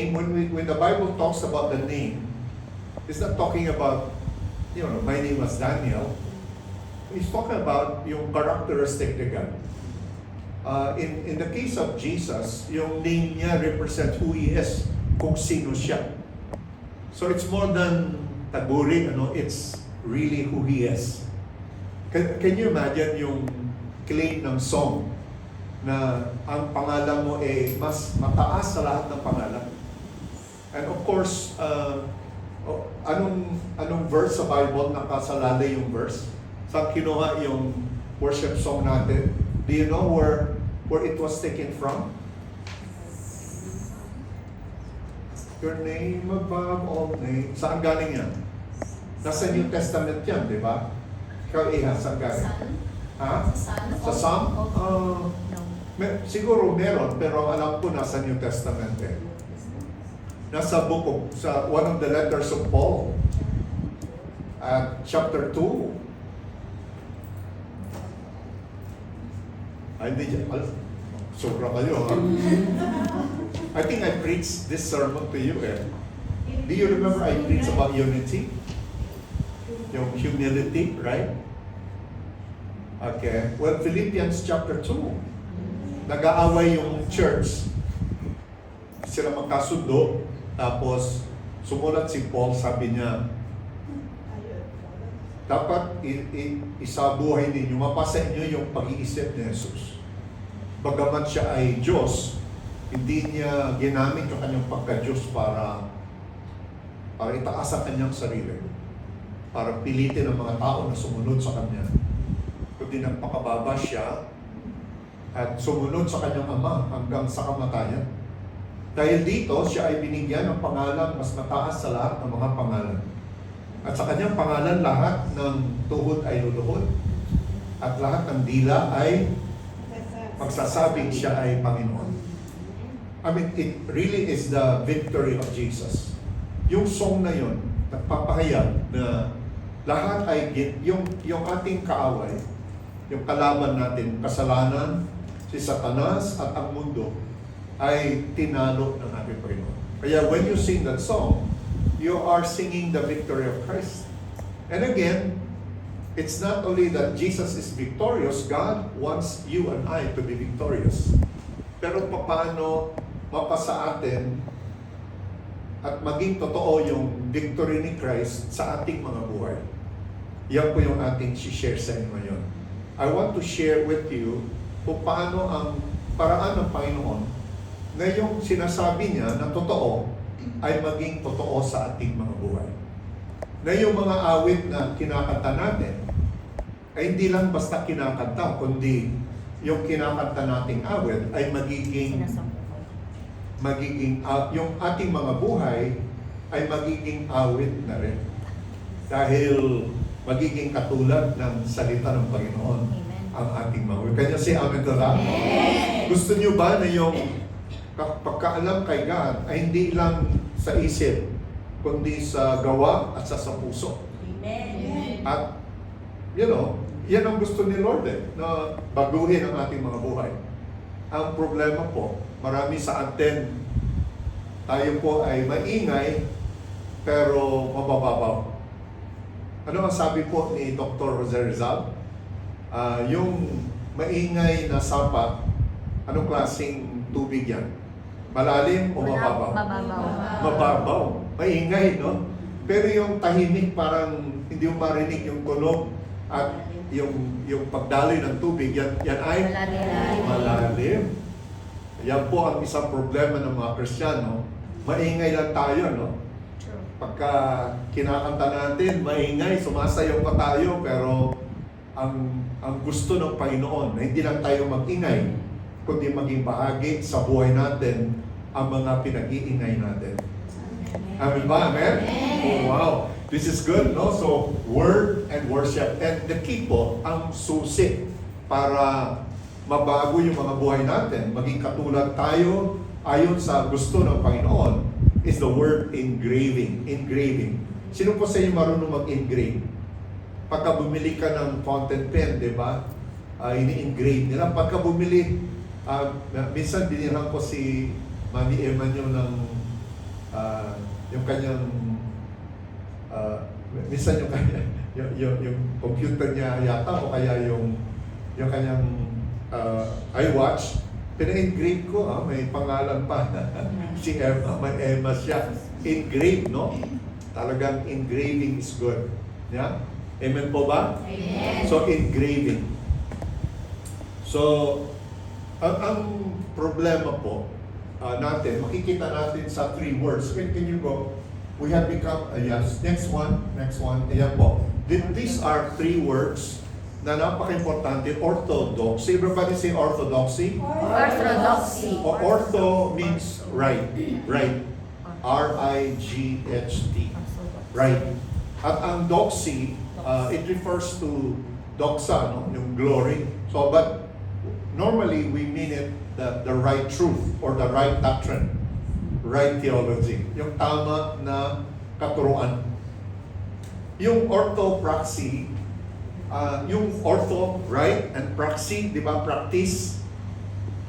When the Bible talks about the name, it's not talking about, my name was Daniel. It's talking about yung characteristic ni God. In the case of Jesus, yung name niya represents who He is, kung sino siya. So it's more than taguri, it's really who He is. Can you imagine yung claim ng song na ang pangalan mo mas mataas sa lahat ng pangalan? And of course, anong verse sa Bible nakasalalay yung verse? Saan kinuha yung worship song natin? Do you know where it was taken from? Your name above all names. Saan galing yan? Nasa New Testament yan, di ba? Ikaw, Iha, saan galing? Ha? Sa Psalm? Siguro meron, pero alam ko nasa New Testament Nasa sa one of the letters of Paul, at chapter 2. Ay, hindi sobra kayo, ha? I think I preached this sermon to you, Do you remember I preached about unity? Yung humility, right? Okay. Well, Philippians chapter 2. Nag-aaway yung church. Sila magkasundo. Tapos, sumulat si Paul, sabi niya, dapat isabuhay ninyo, mapasa inyo yung pag-iisip ni Jesus. Bagamat siya ay Diyos, hindi niya ginamit yung kanyang pagka-Diyos para itaas ang kanyang sarili. Para pilitin ang mga tao na sumunod sa kanya. Kundi nagpakababa siya at sumunod sa kanyang Ama hanggang sa kamatayan. Dahil dito, siya ay binigyan ng pangalan mas mataas sa lahat ng mga pangalan. At sa kanyang pangalan, lahat ng tuhod ay luluhod. At lahat ng dila ay magsasabing siya ay Panginoon. I mean, it really is the victory of Jesus. Yung song na yun, nagpapahayag na lahat ay, yung ating kaaway, yung kalaban natin, kasalanan, si Satanas at ang mundo, ay tinalo ng ating Panginoon. Kaya when you sing that song, you are singing the victory of Christ. And again, it's not only that Jesus is victorious, God wants you and I to be victorious. Pero paano mapasa atin at maging totoo yung victory ni Christ sa ating mga buhay? Yan po yung ating share sa inyo ngayon. I want to share with you kung paano ang paraan ng Panginoon na yung sinasabi niya na totoo ay maging totoo sa ating mga buhay. Na yung mga awit na kinakanta natin ay hindi lang basta kinakanta, kundi yung kinakanta nating awit ay magiging yung ating mga buhay ay magiging awit na rin. Dahil magiging katulad ng salita ng Panginoon ang ating mga buhay. Kanya si Amen to that? Gusto niyo ba na yung pagkaalam kay God ay hindi lang sa isip, kundi sa gawa at sa puso. Amen. At, yan ang gusto ni Lord na baguhin ang ating mga buhay. Ang problema po, marami sa atin, tayo po ay maingay, pero mabababaw. Ano ang sabi po ni Dr. Jose Rizal? Yung maingay na sapa, anong klaseng tubig yan? Malalim o mababaw? Mababaw. Maingay, no? Pero yung tahimik, parang hindi mo marinig yung tunog at yung pagdaloy ng tubig, yan ay malalim. Yan po ang isang problema ng mga Kristiyano. Maingay lang tayo, no? Pagka kinakanta natin, maingay, sumasayaw pa tayo, pero ang gusto ng Panginoon na hindi lang tayo mag-ingay, kundi maging bahagi sa buhay natin ang mga pinag-iingay natin. Amen ba? Amen? Oh, wow. This is good, no? So, word and worship. And the key po, ang susi para mabago yung mga buhay natin, maging katulad tayo ayon sa gusto ng Panginoon, is the word engraving. Engraving. Sino po sa inyo marunong mag-engrave? Pagka bumili ka ng fountain pen, di ba? Ini-engrave nila. Pagka bumili, minsan binirang ko si Mami Emma nyo ng yung kanyang minsan yung kanya yung computer niya yata o kaya yung kanyang iWatch, pina-engrave ko, may pangalan pa. Si Emma, may Emma siya. Engrave, no? Talagang engraving is good. Yeah? Amen po ba? Amen. So, engraving. So, ang problema po natin, makikita natin sa 3 words. Can you go? We have become, yes, next one. Ayan po. These are 3 words na napaka-importante. Orthodoxy. Everybody say orthodoxy. Orthodoxy. Ortho means right. Right. R-I-G-H-T. Right. At ang doxy, it refers to doxa, no? Yung glory. So, but normally we mean it the right truth or the right doctrine. Right theology. Yung tama na katuruan. Yung orthopraxy, yung ortho, right, and praxy, di ba, practice.